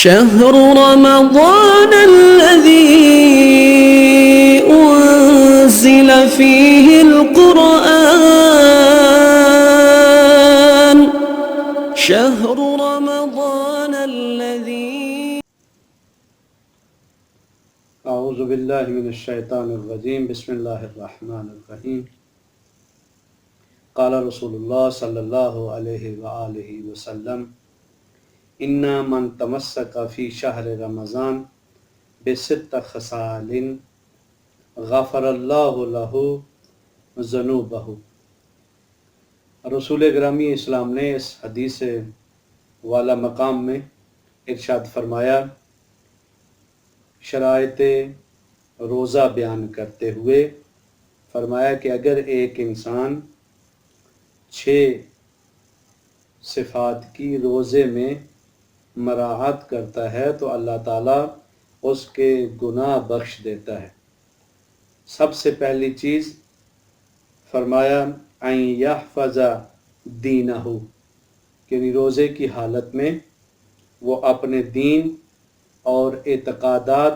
شهر رمضان الذي أنزل فيه القرآن شهر رمضان الذي اعوذ باللہ من الشیطان الرجیم بسم اللہ الرحمن الرحیم قال رسول اللہ صلی اللہ علیہ وآلہ وسلم انا من تمسک فی شہر رمضان بست خصال غفر اللہ لہ ذنوبہ۔ رسول گرامی اسلام نے اس حدیث والا مقام میں ارشاد فرمایا، شرائط روزہ بیان کرتے ہوئے فرمایا کہ اگر ایک انسان 6 صفات کی روزے میں مراعات کرتا ہے تو اللہ تعالیٰ اس کے گناہ بخش دیتا ہے۔ سب سے پہلی چیز فرمایا ان یحفظ دینہ، یعنی روزے کی حالت میں وہ اپنے دین اور اعتقادات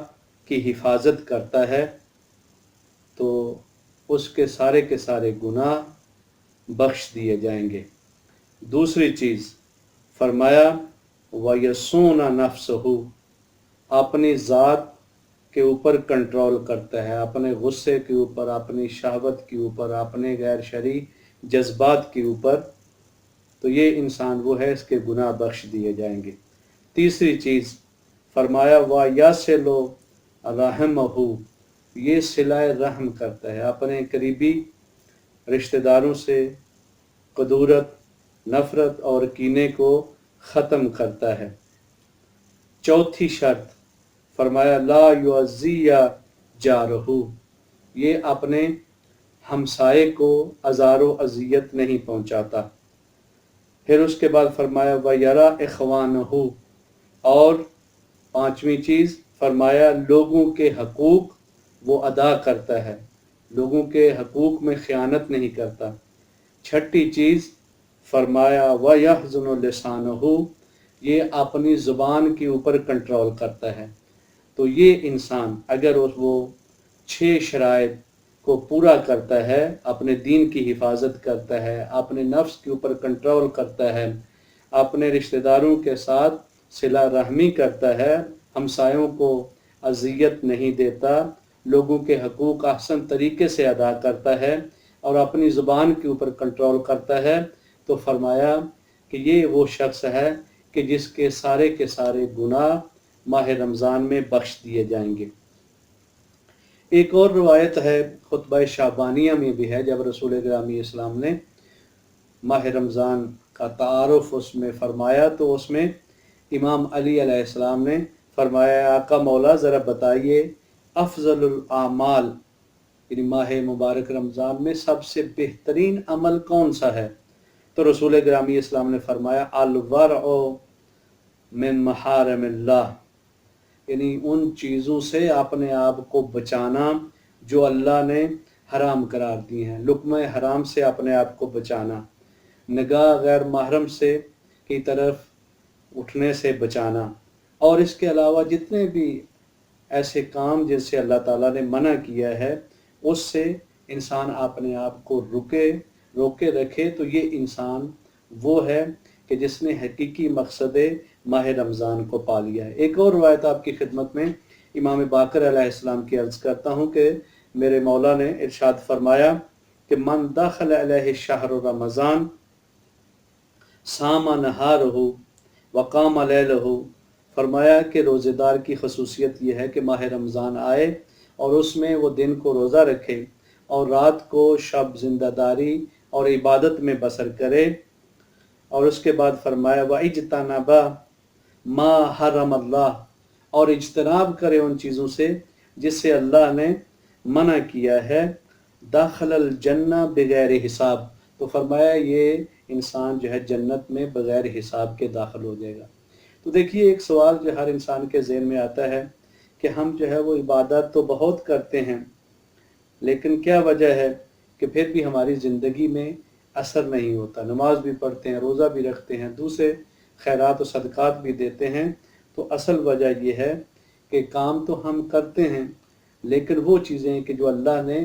کی حفاظت کرتا ہے تو اس کے سارے گناہ بخش دیے جائیں گے۔ دوسری چیز فرمایا وَيَصُونَ نَفْسَهُ، اپنی ذات کے اوپر کنٹرول کرتا ہے، اپنے غصے کے اوپر، اپنی شہوت کے اوپر، اپنے غیر شرعی جذبات کے اوپر، تو یہ انسان وہ ہے، اس کے گناہ بخش دیے جائیں گے۔ تیسری چیز فرمایا وَيَصِلُ رَحِمَهُ، یہ صلہ رحم کرتا ہے، اپنے قریبی رشتہ داروں سے قدورت، نفرت اور کینے کو ختم کرتا ہے۔ چوتھی شرط فرمایا لا یعزی جارہ، یہ اپنے ہمسائے کو اذار و اذیت نہیں پہنچاتا۔ پھر اس کے بعد فرمایا وَیَرَى إِخْوَانَهُ، اور پانچویں چیز فرمایا لوگوں کے حقوق وہ ادا کرتا ہے، لوگوں کے حقوق میں خیانت نہیں کرتا۔ چھٹی چیز فرمایا وَيَحْزُنُ لِسَانَهُ، یہ اپنی زبان کے اوپر کنٹرول کرتا ہے۔ تو یہ انسان اگر وہ 6 شرائط کو پورا کرتا ہے، اپنے دین کی حفاظت کرتا ہے، اپنے نفس کے اوپر کنٹرول کرتا ہے، اپنے رشتہ داروں کے ساتھ صلہ رحمی کرتا ہے، ہمسایوں کو اذیت نہیں دیتا، لوگوں کے حقوق احسن طریقے سے ادا کرتا ہے اور اپنی زبان کے اوپر کنٹرول کرتا ہے، تو فرمایا کہ یہ وہ شخص ہے کہ جس کے سارے گناہ ماہ رمضان میں بخش دیے جائیں گے۔ ایک اور روایت ہے خطبہ شعبانیہ میں بھی ہے، جب رسول گرامی اسلام نے ماہ رمضان کا تعارف اس میں فرمایا تو اس میں امام علی علیہ السلام نے فرمایا آقا مولا ذرا بتائیے افضل الاعمال، یعنی ماہ مبارک رمضان میں سب سے بہترین عمل کون سا ہے؟ تو رسول گرامی اسلام نے فرمایا الورع من محارم اللہ، یعنی ان چیزوں سے اپنے آپ کو بچانا جو اللہ نے حرام قرار دی ہیں، لقمہ حرام سے اپنے آپ کو بچانا، نگاہ غیر محرم سے کی طرف اٹھنے سے بچانا، اور اس کے علاوہ جتنے بھی ایسے کام جن سے اللہ تعالیٰ نے منع کیا ہے اس سے انسان اپنے آپ کو روکے رکھے، تو یہ انسان وہ ہے کہ جس نے حقیقی مقصد ماہ رمضان کو پا لیا ہے۔ ایک اور روایت آپ کی خدمت میں امام باقر علیہ السلام کی عرض کرتا ہوں کہ میرے مولا نے ارشاد فرمایا کہ من دخل علیہ شہر رمضان صام نہارہ وقام لیلہ، فرمایا کہ روزے دار کی خصوصیت یہ ہے کہ ماہ رمضان آئے اور اس میں وہ دن کو روزہ رکھے اور رات کو شب زندہ داری اور عبادت میں بسر کرے، اور اس کے بعد فرمایا وَاجْتَنَبَ مَا حَرَمَ اللَّهُ، اور اجتناب کرے ان چیزوں سے جس سے اللہ نے منع کیا ہے، داخل الجنہ بغیر حساب، تو فرمایا یہ انسان جو ہے جنت میں بغیر حساب کے داخل ہو جائے گا۔ تو دیکھیے ایک سوال جو ہر انسان کے ذہن میں آتا ہے کہ ہم جو ہے وہ عبادت تو بہت کرتے ہیں، لیکن کیا وجہ ہے کہ پھر بھی ہماری زندگی میں اثر نہیں ہوتا؟ نماز بھی پڑھتے ہیں، روزہ بھی رکھتے ہیں، دوسرے خیرات و صدقات بھی دیتے ہیں، تو تو اصل وجہ یہ ہے کہ کام تو ہم کرتے ہیں، لیکن وہ چیزیں کہ جو اللہ نے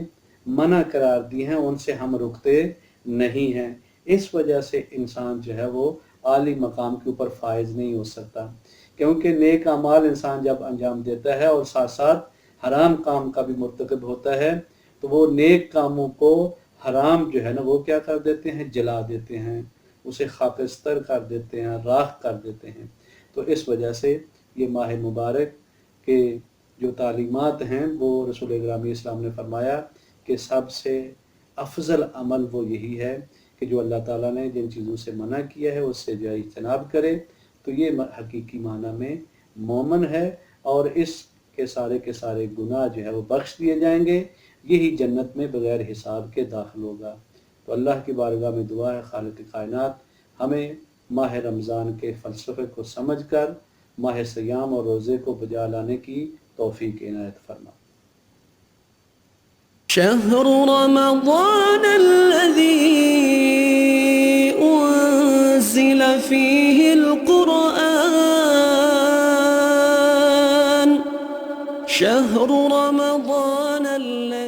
منع قرار دی ہیں ان سے ہم رکتے نہیں ہیں۔ اس وجہ سے انسان جو ہے وہ اعلی مقام کے اوپر فائز نہیں ہو سکتا، کیونکہ نیک اعمال انسان جب انجام دیتا ہے اور ساتھ ساتھ حرام کام کا بھی مرتکب ہوتا ہے تو وہ نیک کاموں کو حرام جو ہے نا وہ کیا کر دیتے ہیں، جلا دیتے ہیں، اسے خاکستر کر دیتے ہیں، راکھ کر دیتے ہیں۔ تو اس وجہ سے یہ ماہ مبارک کے جو تعلیمات ہیں وہ رسول گرامی اسلام نے فرمایا کہ سب سے افضل عمل وہ یہی ہے کہ جو اللہ تعالیٰ نے جن چیزوں سے منع کیا ہے اس سے جو ہے اجتناب کرے، تو یہ حقیقی معنی میں مومن ہے، اور اس کے سارے گناہ جو ہے وہ بخش دیے جائیں گے، یہی جنت میں بغیر حساب کے داخل ہوگا۔ تو اللہ کی بارگاہ میں دعا ہے خالق کائنات ہمیں ماہ رمضان کے فلسفے کو سمجھ کر ماہ صیام اور روزے کو بجا لانے کی توفیق عنایت فرما۔ شهر رمضان الذي أنزل فيه القرآن شهر رمضان الذي